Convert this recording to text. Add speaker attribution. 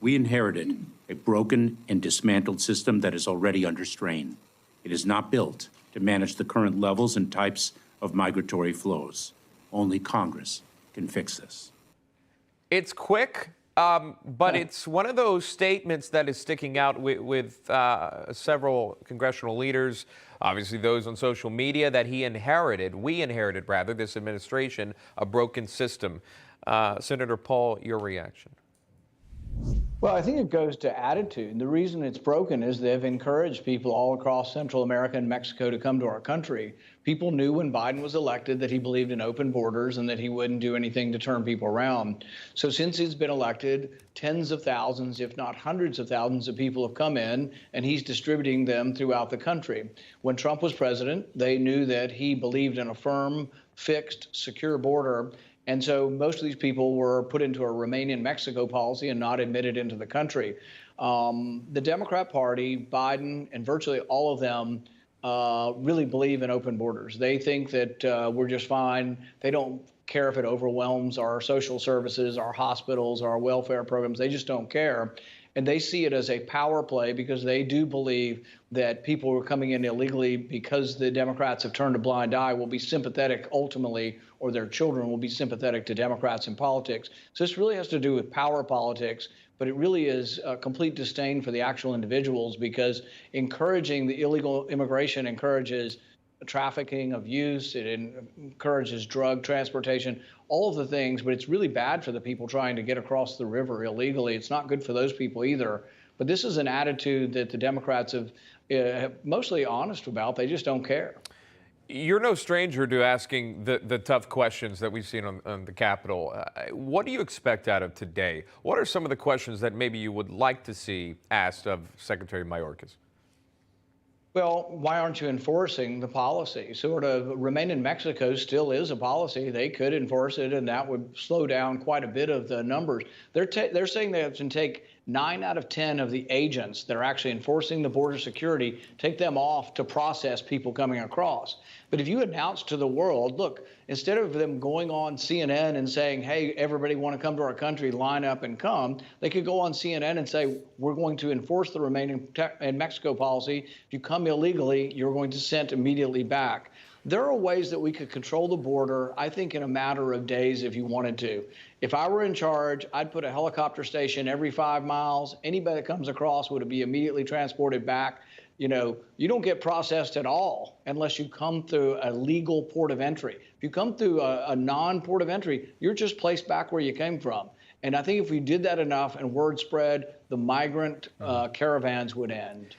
Speaker 1: We inherited a broken and dismantled system that is already under strain. It is not built to manage the current levels and types of migratory flows. Only Congress can fix this.
Speaker 2: It's quick, but it's one of those statements that is sticking out with several congressional leaders, obviously those on social media, that we inherited, this administration, a broken system. Senator Paul, your reaction?
Speaker 3: Well, I think it goes to attitude. And the reason it's broken is they've encouraged people all across Central America and Mexico to come to our country. People knew when Biden was elected that he believed in open borders and that he wouldn't do anything to turn people around. So since he's been elected, tens of thousands, if not hundreds of thousands of people have come in, and he's distributing them throughout the country. When Trump was president, they knew that he believed in a firm, fixed, secure border. And so most of these people were put into a remain in Mexico policy and not admitted into the country. The Democrat Party, Biden, and virtually all of them really believe in open borders. They think that we're just fine. They don't care if it overwhelms our social services, our hospitals, our welfare programs. They just don't care. And they see it as a power play because they do believe that people who are coming in illegally because the Democrats have turned a blind eye will be sympathetic ultimately, or their children will be sympathetic to Democrats in politics. So this really has to do with power politics, but it really is a complete disdain for the actual individuals, because encouraging the illegal immigration encourages trafficking of use, it encourages drug transportation, all of the things, but it's really bad for the people trying to get across the river illegally. It's not good for those people either. But this is an attitude that the Democrats have mostly honest about. They just don't care.
Speaker 2: You're no stranger to asking the tough questions that we've seen on the Capitol. What do you expect out of today? What are some of the questions that maybe you would like to see asked of Secretary Mayorkas?
Speaker 3: Well, why aren't you enforcing the policy? Sort of remain in Mexico still is a policy. They could enforce it, and that would slow down quite a bit of the numbers. They're saying they can take 9 out of 10 of the agents that are actually enforcing the border security, take them off to process people coming across. But if you announce to the world, look, instead of them going on CNN and saying, hey, everybody want to come to our country, line up and come, they could go on CNN and say, we're going to enforce the Remain in Mexico policy. If you come illegally, you're going to send immediately back. There are ways that we could control the border, I think, in a matter of days if you wanted to. If I were in charge, I'd put a helicopter station every 5 miles. Anybody that comes across would be immediately transported back. You know, you don't get processed at all unless you come through a legal port of entry. If you come through a non-port of entry, you're just placed back where you came from. And I think if we did that enough and word spread, the migrant caravans would end.